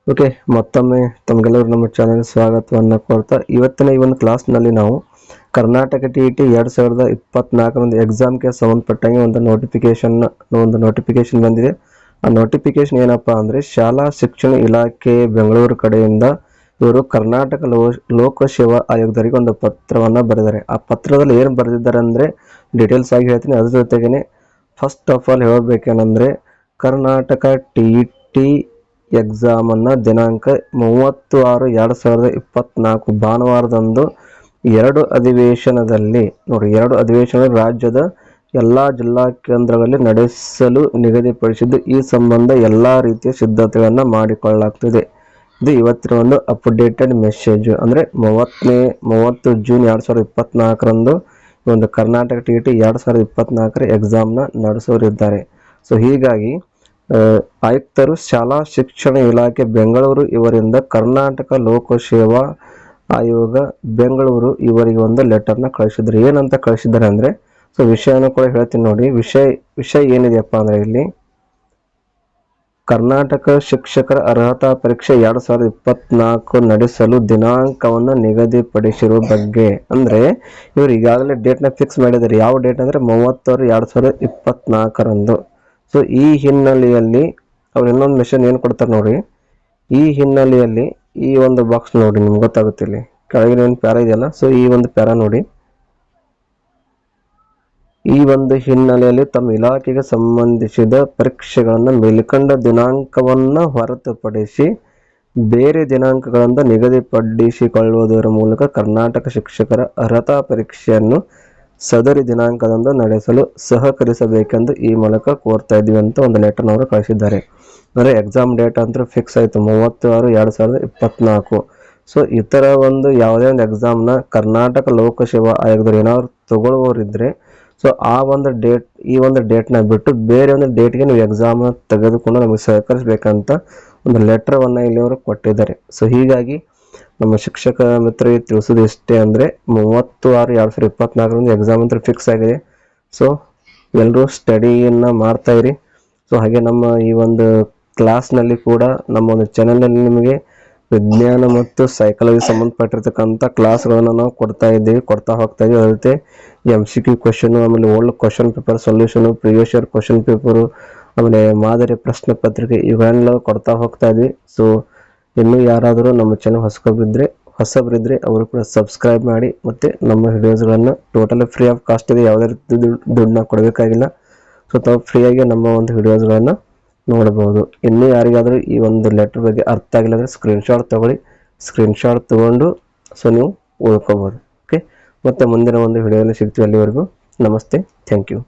Okay, ಮತ್ತೊಮ್ಮೆ ತಮಗೆಲ್ಲರೂ ನಮ್ಮ channel ಸ್ವಾಗತವನ್ನು ಕೋರ್ತಾ ಇವತ್ತಿನ ಈ ಒಂದು ಕ್ಲಾಸ್ನಲ್ಲಿ ನಾವು ಕರ್ನಾಟಕ TET 2024 ಎಕ್ಸಾಮ್ಗೆ ಸಂಬಂಧಪಟ್ಟಂಗೆ ಒಂದು ನೋಟಿಫಿಕೇಶನ್ ಬಂದಿದೆ. ಆ ನೋಟಿಫಿಕೇಶನ್ ಏನಪ್ಪಾ ಅಂದರೆ ಶಾಲಾ ಶಿಕ್ಷಣ ಇಲಾಖೆ ಬೆಂಗಳೂರು ಕಡೆಯಿಂದ ಇವರು ಕರ್ನಾಟಕ ಲೋಕಸೇವಾ ಆಯೋಗದವರಿಗೆ ಒಂದು ಪತ್ರವನ್ನು ಬರೆದಿದ್ದಾರೆ. ಆ ಪತ್ರದಲ್ಲಿ ಏನು ಬರೆದಿದ್ದಾರೆ ಅಂದರೆ ಡೀಟೇಲ್ಸ್ ಆಗಿ ಹೇಳ್ತೀನಿ. ಅದ್ರ ಜೊತೆಗೇನೆ ಫಸ್ಟ್ ಆಫ್ ಆಲ್ ಹೇಳಬೇಕೇನೆಂದರೆ ಕರ್ನಾಟಕ TET ಎಕ್ಸಾಮನ್ನು ದಿನಾಂಕ 30/6/2024 ಭಾನುವಾರದಂದು ಎರಡು ಅಧಿವೇಶನದಲ್ಲಿ ರಾಜ್ಯದ ಎಲ್ಲ ಜಿಲ್ಲಾ ಕೇಂದ್ರಗಳಲ್ಲಿ ನಡೆಸಲು ನಿಗದಿಪಡಿಸಿದ್ದು, ಈ ಸಂಬಂಧ ಎಲ್ಲ ರೀತಿಯ ಸಿದ್ಧತೆಗಳನ್ನು ಮಾಡಿಕೊಳ್ಳಲಾಗ್ತಿದೆ. ಇದು ಇವತ್ತಿನ ಒಂದು ಅಪ್ಡೇಟೆಡ್ ಮೆಸೇಜ್. ಅಂದರೆ 30 ಜೂನ್ 2024ರಂದು ಒಂದು ಕರ್ನಾಟಕ TET 2024 ಎಕ್ಸಾಮ್ನ ನಡೆಸೋರಿದ್ದಾರೆ. ಸೊ ಹೀಗಾಗಿ ಆಯುಕ್ತರು ಶಾಲಾ ಶಿಕ್ಷಣ ಇಲಾಖೆ ಬೆಂಗಳೂರು ಇವರಿಂದ ಕರ್ನಾಟಕ ಲೋಕಸೇವಾ ಆಯೋಗ ಬೆಂಗಳೂರು ಇವರಿಗೆ ಒಂದು ಲೆಟರ್ನ ಕಳಿಸಿದ್ರು. ಏನಂತ ಕಳಿಸಿದ್ದಾರೆ ಅಂದರೆ, ಸೊ ವಿಷಯನ ಕೂಡ ಹೇಳ್ತೀನಿ ನೋಡಿ. ವಿಷಯ ಏನಿದೆಯಪ್ಪ ಅಂದರೆ ಇಲ್ಲಿ ಕರ್ನಾಟಕ ಶಿಕ್ಷಕರ ಅರ್ಹತಾ ಪರೀಕ್ಷೆ 2024 ನಡೆಸಲು ದಿನಾಂಕವನ್ನು ನಿಗದಿಪಡಿಸಿರುವ ಬಗ್ಗೆ. ಅಂದರೆ ಇವರು ಈಗಾಗಲೇ ಡೇಟ್ನ ಫಿಕ್ಸ್ ಮಾಡಿದ್ದಾರೆ. ಯಾವ ಡೇಟ್ ಅಂದರೆ 30/6/2024ರಂದು. ಸೊ ಈ ಹಿನ್ನೆಲೆಯಲ್ಲಿ ಅವ್ರು ಇನ್ನೊಂದು ಮೆಸೇಜ್ ಏನು ಕೊಡ್ತಾರೆ ನೋಡಿ. ಈ ಹಿನ್ನೆಲೆಯಲ್ಲಿ ಈ ಒಂದು ಬಾಕ್ಸ್ ನೋಡಿ, ನಿಮ್ಗೆ ಗೊತ್ತಾಗುತ್ತೆ ಇಲ್ಲಿ ಕೆಳಗಿನ ಒಂದು ಪ್ಯಾರಾ ಇದೆಯಲ್ಲ. ಸೊ ಈ ಒಂದು ಪ್ಯಾರಾ ನೋಡಿ. ಈ ಒಂದು ಹಿನ್ನೆಲೆಯಲ್ಲಿ ತಮ್ಮ ಇಲಾಖೆಗೆ ಸಂಬಂಧಿಸಿದ ಪರೀಕ್ಷೆಗಳನ್ನು ಮೇಲ್ಕಂಡ ದಿನಾಂಕವನ್ನು ಹೊರತುಪಡಿಸಿ ಬೇರೆ ದಿನಾಂಕಗಳಿಂದ ನಿಗದಿಪಡಿಸಿಕೊಳ್ಳುವುದರ ಮೂಲಕ ಕರ್ನಾಟಕ ಶಿಕ್ಷಕರ ಅರ್ಹತಾ ಪರೀಕ್ಷೆಯನ್ನು ಸದರಿ ದಿನಾಂಕದಂದು ನಡೆಸಲು ಸಹಕರಿಸಬೇಕೆಂದು ಈ ಮೂಲಕ ಕೋರ್ತಾ ಇದ್ದೀವಿ ಅಂತ ಒಂದು ಲೆಟರ್ನವರು ಕಳಿಸಿದ್ದಾರೆ. ಅಂದರೆ ಎಕ್ಸಾಮ್ ಡೇಟ್ ಅಂತ ಫಿಕ್ಸ್ ಆಯಿತು 30/6/2024. ಸೊ ಈ ಥರ ಒಂದು ಯಾವುದೇ ಒಂದು ಎಕ್ಸಾಮ್ನ ಕರ್ನಾಟಕ ಲೋಕಸೇವಾ ಆಯೋಗದವ್ರು ಏನಾದ್ರು ತಗೊಳ್ಳುವವರಿದ್ದರೆ, ಸೊ ಈ ಒಂದು ಡೇಟ್ನ ಬಿಟ್ಟು ಬೇರೆ ಒಂದು ಡೇಟ್ಗೆ ನೀವು ಎಕ್ಸಾಮ್ನ ತೆಗೆದುಕೊಂಡು ನಮಗೆ ಸಹಕರಿಸಬೇಕಂತ ಒಂದು ಲೆಟರ್ವನ್ನು ಇಲ್ಲಿ ಅವರು ಕೊಟ್ಟಿದ್ದಾರೆ. ಸೊ ಹೀಗಾಗಿ ನಮ್ಮ ಶಿಕ್ಷಕ ಮಿತ್ರರಿಗೆ ತಿಳಿಸೋದು ಇಷ್ಟೇ, ಅಂದರೆ 30/6/2024 ಎಕ್ಸಾಮ್ ಅಂತ ಫಿಕ್ಸ್ ಆಗಿದೆ. ಸೊ ಎಲ್ಲರೂ ಸ್ಟಡಿಯನ್ನು ಮಾಡ್ತಾ ಇರಿ. ಸೊ ಹಾಗೆ ನಮ್ಮ ಈ ಒಂದು ಕ್ಲಾಸ್ನಲ್ಲಿ ಕೂಡ ನಮ್ಮ ಒಂದು ಚಾನಲ್ನಲ್ಲಿ ನಿಮಗೆ ವಿಜ್ಞಾನ ಮತ್ತು ಸೈಕಾಲಜಿ ಸಂಬಂಧಪಟ್ಟಿರ್ತಕ್ಕಂಥ ಕ್ಲಾಸ್ಗಳನ್ನು ನಾವು ಕೊಡ್ತಾ ಹೋಗ್ತಾ ಇದ್ದೀವಿ. ಅದೇ ರೀತಿ MCQ ಕ್ವಶನು, ಆಮೇಲೆ old question paper solution, previous year question paper, ಆಮೇಲೆ ಮಾದರಿ ಪ್ರಶ್ನೆ ಪತ್ರಿಕೆ ಇವೆಲ್ಲ ಕೊಡ್ತಾ ಹೋಗ್ತಾ ಇದ್ವಿ. ಸೊ ಇನ್ನೂ ಯಾರಾದರೂ ನಮ್ಮ ಚಾನಲ್ ಹೊಸಬರಿದ್ದರೆ ಅವರು ಕೂಡ ಸಬ್ಸ್ಕ್ರೈಬ್ ಮಾಡಿ. ಮತ್ತು ನಮ್ಮ ವಿಡಿಯೋಸ್ಗಳನ್ನು ಟೋಟಲಿ ಫ್ರೀ ಆಫ್ ಕಾಸ್ಟ್ ಇದೆ, ಯಾವುದೇ ರೀತಿ ದುಡ್ಡನ್ನ ಕೊಡಬೇಕಾಗಿಲ್ಲ. ಸೊ ತಾವು ಫ್ರೀಯಾಗಿ ನಮ್ಮ ಒಂದು ವಿಡಿಯೋಸ್ಗಳನ್ನು ನೋಡಬಹುದು. ಇನ್ನೂ ಯಾರಿಗಾದರೂ ಈ ಒಂದು ಲೆಟರ್ ಬಗ್ಗೆ ಅರ್ಥ ಆಗಿಲ್ಲ ಅಂದರೆ ಸ್ಕ್ರೀನ್ಶಾಟ್ ತೊಗೊಂಡು ಸೊ ನೀವು ಓದ್ಕೋಬೋದು. ಓಕೆ, ಮತ್ತು ಮುಂದಿನ ಒಂದು ವಿಡಿಯೋದಲ್ಲಿ ಸಿಗ್ತೀವಿ. ಅಲ್ಲಿವರೆಗೂ ನಮಸ್ತೆ, ಥ್ಯಾಂಕ್ ಯು.